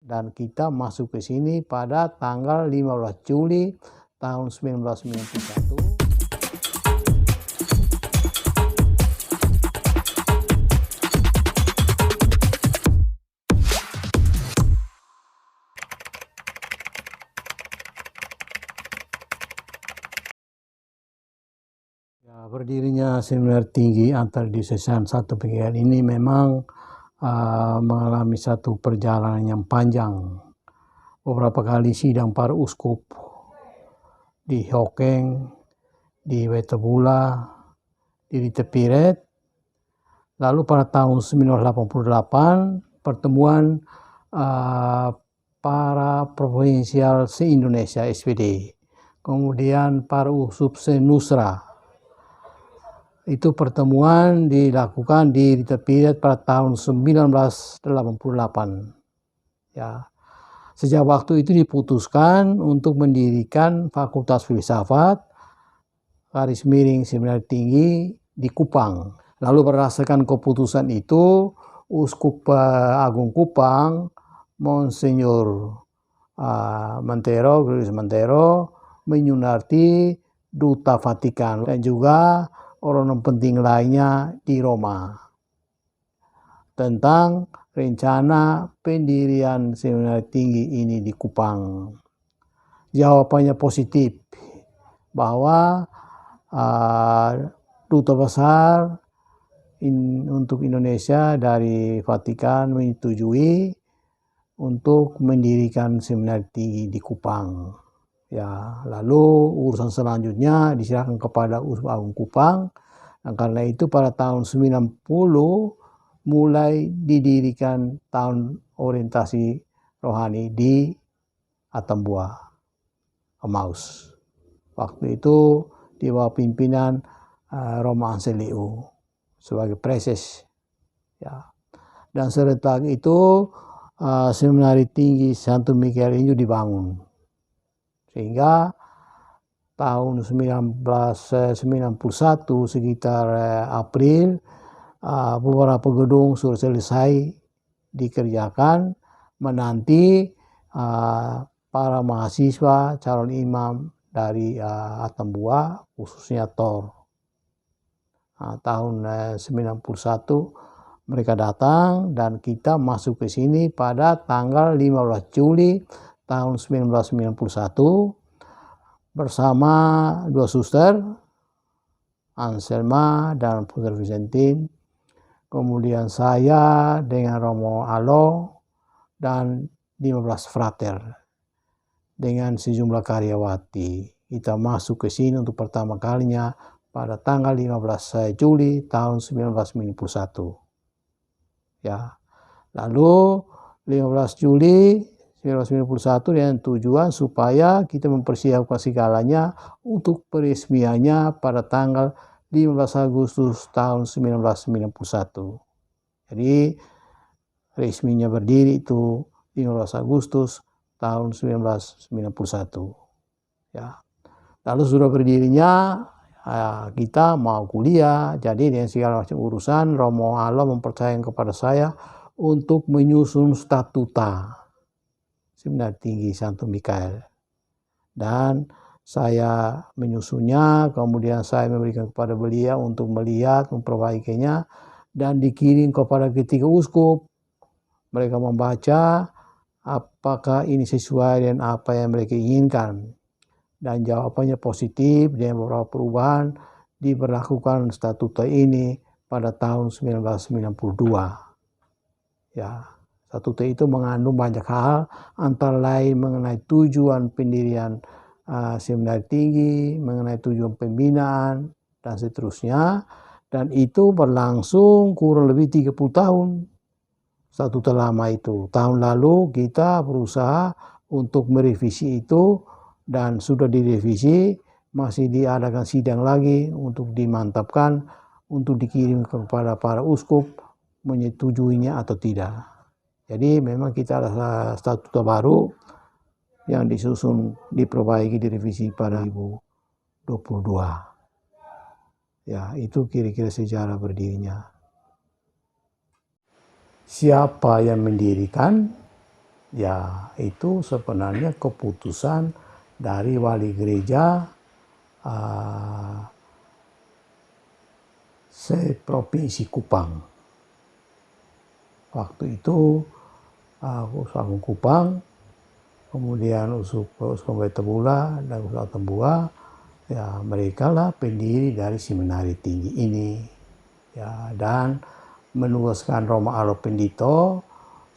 dan kita masuk ke sini pada tanggal 15 Juli tahun 1991. Berdirinya Seminar Tinggi Antardiocesan 1 PGRI ini memang mengalami satu perjalanan yang panjang. Beberapa kali sidang para uskup di Hokeng, di Wetabula, di Ritepiret. Lalu pada tahun 1988 pertemuan para provinsial se-Indonesia SPD. Kemudian para uskup se-Nusra. Itu pertemuan dilakukan di Ritepiret pada tahun 1988. Ya. Sejak waktu itu diputuskan untuk mendirikan Fakultas Filsafat garis miring Seminar Tinggi di Kupang. Lalu berdasarkan keputusan itu, Uskup Agung Kupang, Monsignor Gregorius Mantero, menyunati Duta Vatikan dan juga orang penting lainnya di Roma tentang rencana pendirian Seminar Tinggi ini di Kupang. Jawabannya positif bahwa Duta Besar untuk Indonesia dari Vatikan menyetujui untuk mendirikan Seminar Tinggi di Kupang. Ya, lalu urusan selanjutnya diserahkan kepada Uskup Agung Kupang, dan karena itu pada tahun 90 mulai didirikan tahun orientasi rohani di Atambua, Emmaus. Waktu itu di bawah pimpinan Roma Anseleu sebagai preses. Ya. Dan serentak itu Seminari Tinggi Santo Mikael ini dibangun. Sehingga tahun 1991 sekitar April beberapa gedung sudah selesai dikerjakan menanti para mahasiswa calon imam dari Atambua khususnya TOR. Tahun 91 mereka datang dan kita masuk ke sini pada tanggal 15 Juli tahun 1991 bersama dua suster, Anselma dan Putri Vicentin, kemudian saya dengan Romo Alo dan 15 frater dengan sejumlah karyawati. Kita masuk ke sini untuk pertama kalinya pada tanggal 15 Juli tahun 1991. Ya. Lalu 15 Juli 1991 dengan tujuan supaya kita mempersiapkan segalanya untuk peresmiannya pada tanggal 15 Agustus tahun 1991. Jadi resminya berdiri itu 15 Agustus tahun 1991. Ya. Lalu sudah berdirinya kita mau kuliah, jadi dengan segala macam urusan Romo Alo mempercayakan kepada saya untuk menyusun statuta Seminar Tinggi Santo Mikael, dan saya menyusunnya, kemudian saya memberikan kepada beliau untuk melihat, memperbaikinya, dan dikirim kepada ketiga uskup. Mereka membaca apakah ini sesuai dengan apa yang mereka inginkan, dan jawabannya positif dengan beberapa perubahan. Diberlakukan statuta ini pada tahun 1992. Ya. Statuta itu mengandung banyak hal, antara lain mengenai tujuan pendirian Seminar Tinggi, mengenai tujuan pembinaan, dan seterusnya. Dan itu berlangsung kurang lebih 30 tahun. Statuta lama itu. Tahun lalu kita berusaha untuk merevisi itu, dan sudah direvisi, masih diadakan sidang lagi untuk dimantapkan, untuk dikirim kepada para uskup menyetujuinya atau tidak. Jadi memang kita ada statuta baru yang disusun, diperbaiki, direvisi pada 2022. Ya, itu kira-kira sejarah berdirinya. Siapa yang mendirikan? Ya, itu sebenarnya keputusan dari wali gereja seprovinsi Kupang. Waktu itu Uskup Agung Kupang, kemudian Uskup Baitabula dan Uskup Atambua, ya mereka lah pendiri dari seminari tinggi ini. Ya, dan menugaskan Roma Alo Pendito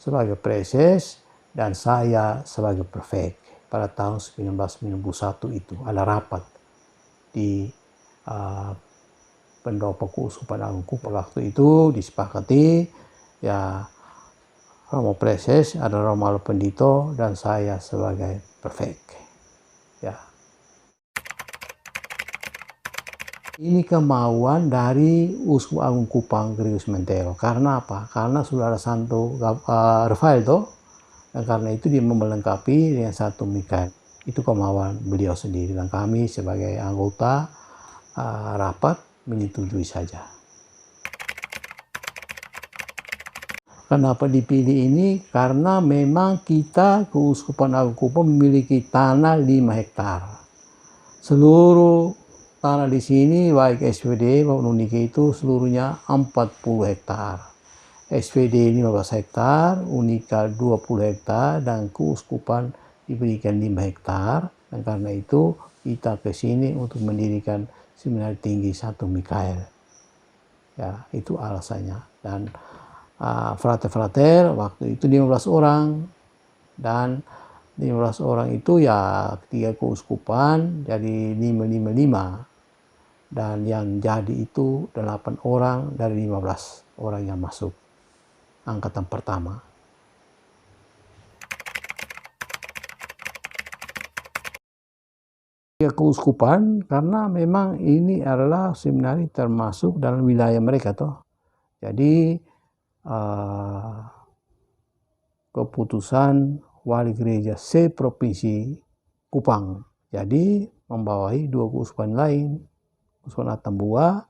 sebagai preses dan saya sebagai prefek pada tahun 1991 itu ada rapat di pendopo keuskupan Agung Kupang. Waktu itu disepakati ya Romo Preses ada Roma Alo Pendito dan saya sebagai prefek. Ya. Ini kemauan dari Uskup Agung Kupang Gregorius Mentelo. Karena apa? Karena sudah ada Santo Rafael toh, dan karena itu dia melengkapi dengan Santo Mikael. Itu kemauan beliau sendiri dan kami sebagai anggota rapat menyetujui saja. Kenapa dipilih ini? Karena memang kita Keuskupan Agung Kupang memiliki tanah 5 hektar. Seluruh tanah di sini baik SPD maupun UNIKE itu seluruhnya 40 hektar. SPD 15 hektar, UNIKA 20 hektar, dan keuskupan diberikan 5 hektar. Dan karena itu kita ke sini untuk mendirikan seminari tinggi Santo Mikael. Ya, itu alasannya. Dan frater-frater waktu itu 15 orang. Dan 15 orang itu ya 3 keuskupan jadi 555. Dan yang jadi itu 8 orang dari 15 orang yang masuk angkatan pertama. Ya keuskupan karena memang ini adalah seminari termasuk dalam wilayah mereka toh. Jadi keputusan wali gereja seprovinsi Kupang. Jadi membawahi 2 keuskupan lain, Keuskupan Atambua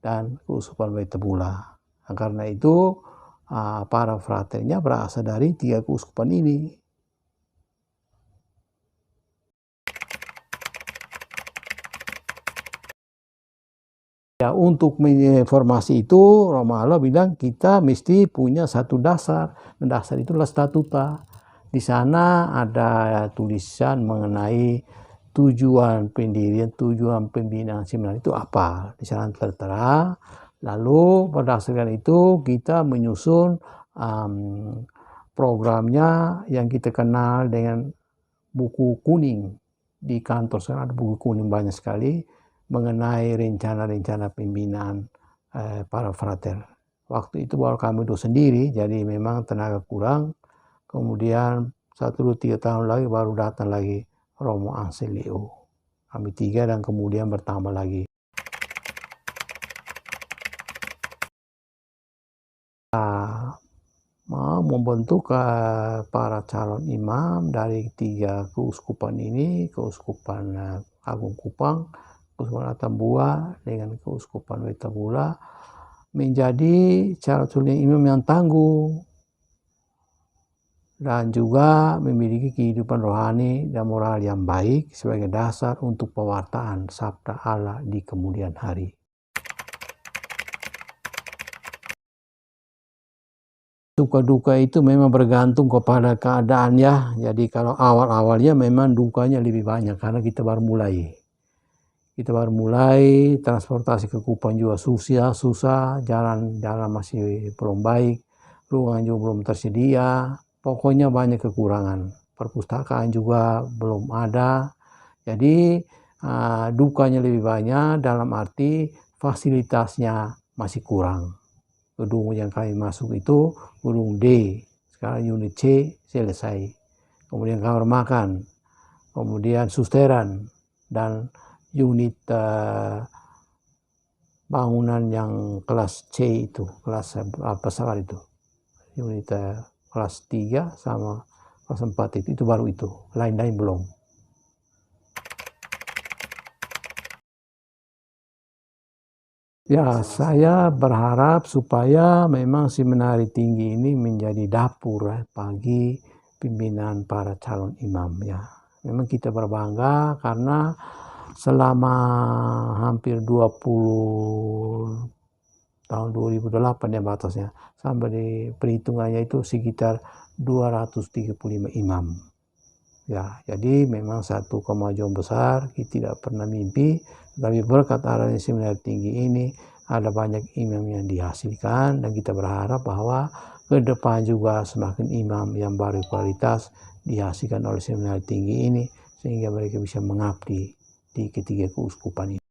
dan Keuskupan Baitabula. Nah, karena itu para fraternya berasal dari 3 keuskupan ini. Ya, untuk menginformasi itu, Roma Alo bilang kita mesti punya satu dasar. Dan dasar itulah statuta. Di sana ada tulisan mengenai tujuan pendirian, tujuan pembinaan seminari itu apa. Di sana tertera. Lalu berdasarkan itu kita menyusun programnya yang kita kenal dengan buku kuning. Di kantor saya ada buku kuning banyak sekali mengenai rencana-rencana pembinaan para frater. Waktu itu baru kami itu sendiri, jadi memang tenaga kurang. Kemudian 1-3 tahun lagi baru datang lagi Romo Anselio. Kami 3 dan kemudian bertambah lagi. Mau membentuk para calon imam dari 3 keuskupan ini, Keuskupan Agung Kupang, Keuskupan Atambua dengan Keuskupan Baitabula menjadi calon imam yang tangguh dan juga memiliki kehidupan rohani dan moral yang baik sebagai dasar untuk pewartaan sabda Allah di kemudian hari. Duka-duka itu memang bergantung kepada keadaan ya. Jadi kalau awal-awalnya memang dukanya lebih banyak karena kita baru mulai. Kita baru mulai, transportasi ke Kupang juga susah, jalan masih belum baik, ruangan juga belum tersedia, pokoknya banyak kekurangan. Perpustakaan juga belum ada. Jadi dukanya lebih banyak dalam arti fasilitasnya masih kurang. Gedung yang kami masuk itu gedung D, sekarang unit C selesai. Kemudian kamar makan, kemudian susteran, dan unit bangunan yang kelas C itu, kelas pesawat itu. Unit kelas 3 sama kelas 4 itu baru itu, lain-lain belum. Ya, saya berharap supaya memang seminari tinggi ini menjadi dapur pagi pimpinan para calon imam ya. Memang kita berbangga karena selama hampir 20 tahun 2008 ya batasnya, sampai di perhitungannya itu sekitar 235 imam. Ya, jadi memang satu kemajuan besar, kita tidak pernah mimpi, tapi berkat adanya Seminari Tinggi ini, ada banyak imam yang dihasilkan, dan kita berharap bahwa ke depan juga semakin imam yang berkualitas dihasilkan oleh Seminari Tinggi ini, sehingga mereka bisa mengabdi di ketiga keuskupan ini.